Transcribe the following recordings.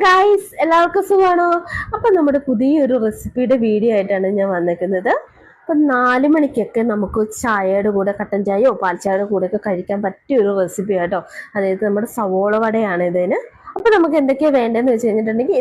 Guys എല്ലാവർക്കും സുഖമാണോ? അപ്പൊ നമ്മുടെ പുതിയൊരു റെസിപ്പിയുടെ വീഡിയോ ആയിട്ടാണ് ഞാൻ വന്നിരിക്കുന്നത്. അപ്പൊ 4 മണിക്കൊക്കെ നമുക്ക് ചായയുടെ കൂടെ കട്ടൻ ചായയോ പാൽ ചായയുടെ കൂടെ ഒക്കെ കഴിക്കാൻ പറ്റിയ ഒരു റെസിപ്പി ആട്ടോ. അതായത് നമ്മുടെ സവോള വടയാണ് ഇതിന്. അപ്പൊ നമുക്ക് എന്തൊക്കെയാ വേണ്ടതെന്ന് വെച്ച് കഴിഞ്ഞിട്ടുണ്ടെങ്കിൽ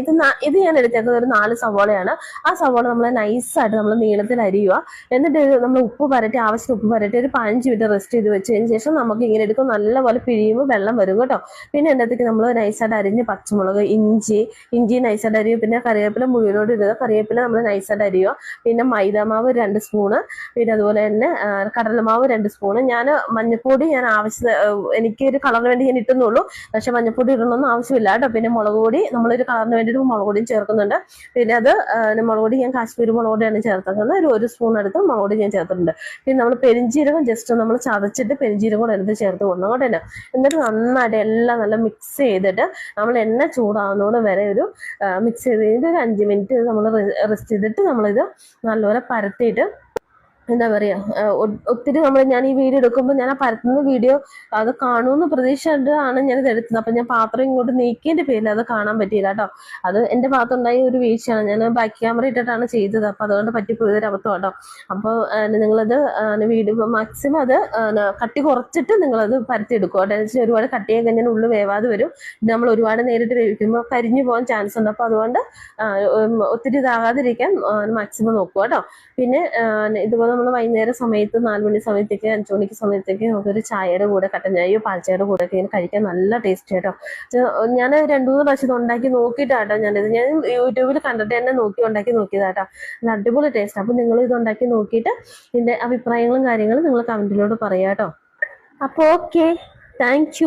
ഇത് ഞാൻ എടുത്തേക്കുന്നത് ഒരു 4 സവോളയാണ്. ആ സവോള നമ്മൾ നൈസായിട്ട് നമ്മൾ നീളത്തിൽ അരിയുക. എന്നിട്ട് നമ്മൾ ഉപ്പ് പരട്ടി ആവശ്യം ഉപ്പ് പരട്ടി ഒരു 15 മിനിറ്റ് റെസ്റ്റ് ചെയ്ത് വെച്ചതിന് ശേഷം നമുക്ക് ഇങ്ങനെ എടുക്കും. നല്ലപോലെ പിഴിയുമ്പോൾ വെള്ളം വരും കേട്ടോ. പിന്നെ അതിനകത്തേക്ക് നമ്മൾ നൈസായിട്ട് അരിഞ്ഞ് പച്ചമുളക്, ഇഞ്ചി നൈസായിട്ട് അരിയുക. പിന്നെ കറിവേപ്പില മുഴുവനോട് ഇടുക. കറിവേപ്പില നമ്മൾ നൈസായിട്ട് അരിയുക. പിന്നെ മൈദാമാവ് 2 സ്പൂണ്. പിന്നെ അതുപോലെ തന്നെ കടലമാവ് 2 സ്പൂണ്. ഞാൻ മഞ്ഞപ്പൊടി എനിക്കൊരു കളറിന് വേണ്ടി ഞാൻ ഇട്ടുന്നുള്ളൂ. പക്ഷെ മഞ്ഞപ്പൊടി ഇടണമെന്ന് ആവശ്യമില്ല കേട്ടോ. പിന്നെ മുളക് പൊടി നമ്മളൊരു കളറിന് വേണ്ടിയിട്ട് മുളക് പൊടിയും ചേർക്കുന്നുണ്ട്. പിന്നെ മുളക് പൊടി ഞാൻ കാശ്മീരി മുളക് പൊടിയാണ് ചേർക്കുന്നത്. ഒരു സ്പൂൺ എടുത്ത് മുളക് പൊടി ഞാൻ ചേർത്തിട്ടുണ്ട്. പിന്നെ നമ്മൾ പെരിഞ്ചീരകം ജസ്റ്റ് നമ്മൾ ചതച്ചിട്ട് പെരിഞ്ചീരകം കൂടെ എടുത്ത് ചേർത്ത് കൊടുക്കണം കേട്ടോ. എന്നിട്ട് നന്നായിട്ട് എല്ലാം നല്ല മിക്സ് ചെയ്തിട്ട് നമ്മൾ എണ്ണ ചൂടാവുന്നതോടെ വരെ ഒരു മിക്സ് ചെയ്ത് കഴിഞ്ഞിട്ട് ഒരു 5 മിനിറ്റ് നമ്മൾ റെസ്റ്റ് ചെയ്തിട്ട് നമ്മളിത് നല്ലപോലെ പരത്തിയിട്ട് എന്താ പറയാ, ഒത്തിരി ഞാൻ ഈ വീഡിയോ എടുക്കുമ്പോൾ ഞാൻ ആ പരത്തുന്ന വീഡിയോ അത് കാണുമെന്ന് പ്രതീക്ഷിച്ചിട്ടാണ് ഞാനിത് എടുത്തത്. അപ്പൊ ഞാൻ പാത്രം ഇങ്ങോട്ട് നീക്കിയതിന്റെ പേരിൽ അത് കാണാൻ പറ്റിയില്ല കേട്ടോ. അത് എന്റെ ഭാഗത്തുണ്ടായ ഒരു വീഴ്ചയാണ്. ഞാൻ ബാക്ക് ക്യാമറ ഇട്ടിട്ടാണ് ചെയ്തത്. അപ്പൊ അതുകൊണ്ട് പറ്റിപ്പോയതൊരു അബദ്ധം കേട്ടോ. അപ്പോൾ നിങ്ങളത് വീഡിയോ മാക്സിമം അത് കട്ടി കുറച്ചിട്ട് നിങ്ങളത് പരത്തിയെടുക്കുക കേട്ടോ. ഒരുപാട് കട്ടിയായി കഴിഞ്ഞാൽ ഉള്ളു വേവാതെ വരും. നമ്മൾ ഒരുപാട് നേരിട്ട് വേവിക്കുമ്പോൾ കരിഞ്ഞു പോകാൻ ചാൻസ് ഉണ്ട്. അപ്പൊ അതുകൊണ്ട് ഒത്തിരി ഇതാകാതിരിക്കാൻ മാക്സിമം നോക്കുക കേട്ടോ. പിന്നെ ഇതുപോലെ നമ്മൾ വൈകുന്നേരം സമയത്ത് 4 മണി സമയത്തേക്ക് 5 മണിക്ക് സമയത്തേക്ക് നമുക്കൊരു ചായയുടെ കൂടെ കട്ടൻ ചായയോ പാൽ ചായയുടെ കൂടെ ഒക്കെ കഴിക്കാൻ നല്ല ടേസ്റ്റ് കേട്ടോ. ഞാൻ 2-3 പ്രാവശ്യം ഉണ്ടാക്കി നോക്കിയിട്ടാട്ടോ ഞാൻ യൂട്യൂബിൽ കണ്ടിട്ട് തന്നെ ഉണ്ടാക്കി നോക്കിയതാട്ടോ. നല്ല അടിപൊളി ടേസ്റ്റ്. അപ്പൊ നിങ്ങൾ ഇത് ഉണ്ടാക്കി നോക്കിയിട്ട് ഇതിന്റെ അഭിപ്രായങ്ങളും കാര്യങ്ങളും നിങ്ങൾ കമന്റിലൂടെ പറയാട്ടോ. അപ്പൊ ഓക്കെ, താങ്ക് യു.